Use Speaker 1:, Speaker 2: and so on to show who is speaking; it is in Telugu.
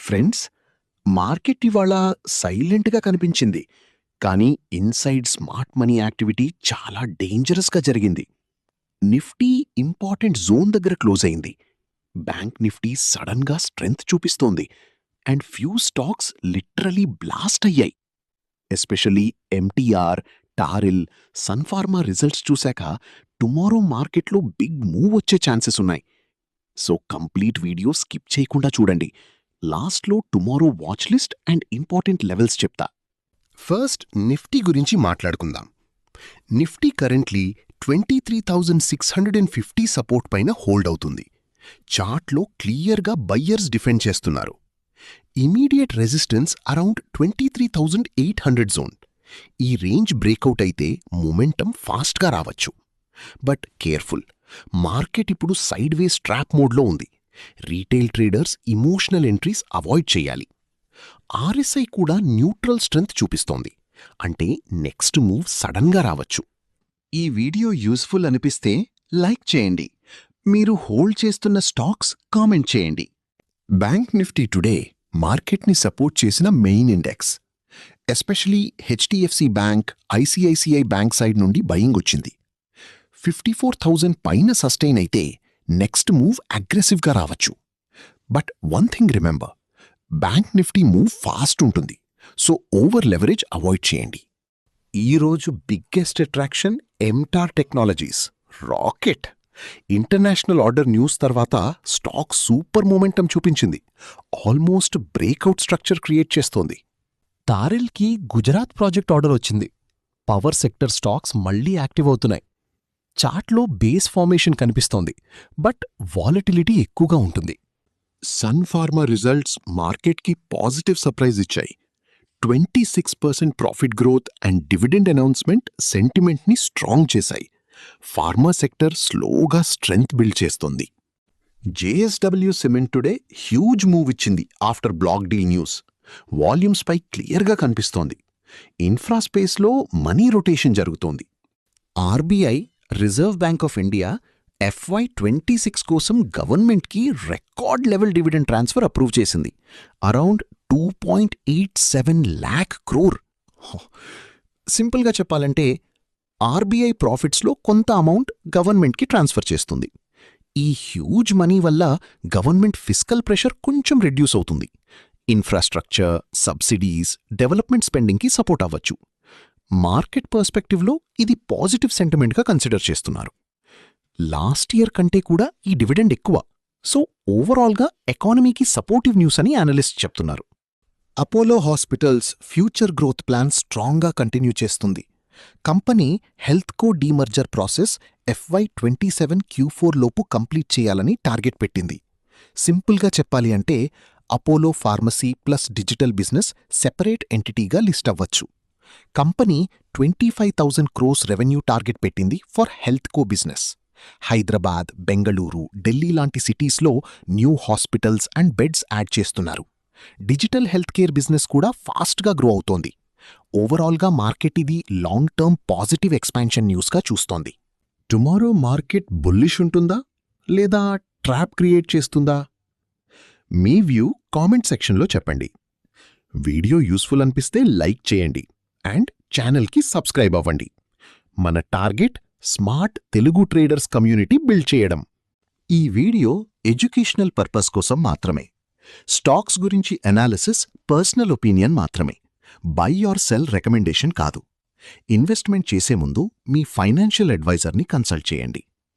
Speaker 1: ఫ్రెండ్స్, మార్కెట్ ఇవాళ సైలెంట్గా కనిపించింది, కానీ ఇన్సైడ్ స్మార్ట్ మనీ యాక్టివిటీ చాలా డేంజరస్గా జరిగింది. నిఫ్టీ ఇంపార్టెంట్ జోన్ దగ్గర క్లోజ్ అయింది. బ్యాంక్ నిఫ్టీ సడన్గా స్ట్రెంగ్త్ చూపిస్తోంది, and few stocks literally blast అయ్యాయి. ఎస్పెషల్లీ ఎంటీఆర్, టారిల్, సన్ఫార్మా రిజల్ట్స్ చూశాక టుమారో మార్కెట్లో బిగ్ మూవ్ వచ్చే ఛాన్సెస్ ఉన్నాయి. సో కంప్లీట్ వీడియో స్కిప్ చేయకుండా చూడండి. లాస్ట్లో tomorrow watch list and important levels చెప్తా.
Speaker 2: ఫస్ట్ నిఫ్టీ గురించి మాట్లాడుకుందాం. నిఫ్టీ కరెంట్లీ 23,650 సపోర్ట్ పైన హోల్డ్ అవుతుంది. చార్ట్లో క్లియర్గా బయ్యర్స్ డిఫెండ్ చేస్తున్నారు. Immediate resistance around 23,800 zone. ఈ రేంజ్ బ్రేక్అవుట్ అయితే మొమెంటం ఫాస్ట్గా రావచ్చు. బట్ కేర్ఫుల్, మార్కెట్ ఇప్పుడు సైడ్ వేస్ ట్రాప్ మోడ్లో ఉంది. Retail traders emotional entries avoid చేయాలి. ఆర్ఎస్ఐ కూడా న్యూట్రల్ స్ట్రెంగ్త్ చూపిస్తోంది, అంటే నెక్స్ట్ మూవ్ సడన్గా రావచ్చు.
Speaker 1: ఈ వీడియో యూస్ఫుల్ అనిపిస్తే లైక్ చేయండి. మీరు హోల్డ్ చేస్తున్న స్టాక్స్ కామెంట్ చేయండి.
Speaker 2: బ్యాంక్ నిఫ్టీ టుడే మార్కెట్ని సపోర్ట్ చేసిన main index. Especially HDFC bank, ICICI bank side నుండి బయింగ్ వచ్చింది. 54,000 పైన సస్టైన్ అయితే నెక్స్ట్ మూవ్ అగ్రెసివ్గా రావచ్చు. But one thing remember, bank Nifty move fast ఉంటుంది, సో ఓవర్ లెవరేజ్ అవాయిడ్ చేయండి. ఈరోజు biggest attraction Ntorq technologies rocket. International order news తర్వాత స్టాక్ సూపర్ మొమెంటం చూపించింది. ఆల్మోస్ట్ బ్రేక్అవుట్ స్ట్రక్చర్ క్రియేట్ చేస్తోంది.
Speaker 3: టారిల్కి గుజరాత్ ప్రాజెక్ట్ ఆర్డర్ వచ్చింది. పవర్ సెక్టర్ స్టాక్స్ మళ్లీ యాక్టివ్ అవుతున్నాయి. చార్ట్లో బేస్ ఫార్మేషన్ కనిపిస్తోంది, బట్ వాలటిలిటీ ఎక్కువగా ఉంటుంది.
Speaker 2: సన్ఫార్మా రిజల్ట్స్ మార్కెట్కి పాజిటివ్ సర్ప్రైజ్ ఇచ్చాయి. 26% profit growth and dividend announcement సెంటిమెంట్ని స్ట్రాంగ్ చేశాయి. ఫార్మా సెక్టర్ స్లోగా స్ట్రెంగ్త్ బిల్డ్ చేస్తోంది.
Speaker 1: JSW cement today huge move ఇచ్చింది after block deal news. Volumes పై క్లియర్గా కనిపిస్తోంది. ఇన్ఫ్రాస్పేస్లో మనీ రొటేషన్ జరుగుతోంది. RBI, reserve bank of India FY26 కోసం గవర్నమెంట్కి record level dividend transfer approve చేసింది. Around 2.87 lakh crore. సింపుల్గా చెప్పాలంటే ఆర్బీఐ ప్రాఫిట్స్లో కొంత అమౌంట్ గవర్నమెంట్కి ట్రాన్స్ఫర్ చేస్తుంది. ఈ హ్యూజ్ మనీ వల్ల గవర్నమెంట్ ఫిస్కల్ ప్రెషర్ కొంచెం రెడ్యూస్ అవుతుంది. ఇన్ఫ్రాస్ట్రక్చర్, సబ్సిడీస్, డెవలప్మెంట్ స్పెండింగ్కి సపోర్ట్ అవ్వచ్చు. మార్కెట్ పర్స్పెక్టివ్లో ఇది పాజిటివ్ సెంటిమెంట్గా కన్సిడర్ చేస్తున్నారు. లాస్ట్ ఇయర్ కంటే కూడా ఈ డివిడెండ్ ఎక్కువ, సో ఓవరాల్గా ఎకానమీకి సపోర్టివ్ న్యూస్ అని అనలిస్ట్ చెప్తున్నారు.
Speaker 3: Apollo hospitals future growth plan స్ట్రాంగ్గా కంటిన్యూ చేస్తుంది. Company HealthCo demerger process FY27 Q4 లోపు కంప్లీట్ చేయాలని టార్గెట్ పెట్టింది. సింపుల్గా చెప్పాలి అంటే Apollo pharmacy plus digital business separate ఎంటిటీగా లిస్ట్ అవ్వచ్చు. కంపెనీ 25,000 crores రెవెన్యూ టార్గెట్ పెట్టింది ఫర్ హెల్త్కో బిజినెస్. హైదరాబాద్, బెంగళూరు, ఢిల్లీ లాంటి సిటీస్లో new hospitals and beds add చేస్తున్నారు. డిజిటల్ హెల్త్ కేర్ బిజినెస్ కూడా ఫాస్ట్గా గ్రో అవుతోంది. ఓవరాల్గా మార్కెట్ ఇది లాంగ్ టర్మ్ పాజిటివ్ ఎక్స్పాన్షన్ న్యూస్గా చూస్తోంది.
Speaker 2: టుమారో మార్కెట్ బుల్లిష్ ఉంటుందా లేదా ట్రాప్ క్రియేట్ చేస్తుందా? మీ వ్యూ కామెంట్ సెక్షన్లో చెప్పండి. వీడియో యూస్ఫుల్ అనిపిస్తే లైక్ చేయండి అండ్ ఛానల్కి సబ్స్క్రైబ్ అవ్వండి. మన target smart Telugu traders community build చేయడం.
Speaker 1: ఈ వీడియో ఎడ్యుకేషనల్ పర్పస్ కోసం మాత్రమే. స్టాక్స్ గురించి అనాలిసిస్ పర్సనల్ ఒపీనియన్ మాత్రమే. బై ఆర్ సెల్ రికమెండేషన్ కాదు. ఇన్వెస్ట్మెంట్ చేసే ముందు మీ ఫైనాన్షియల్ అడ్వైజర్ని కన్సల్ట్ చేయండి.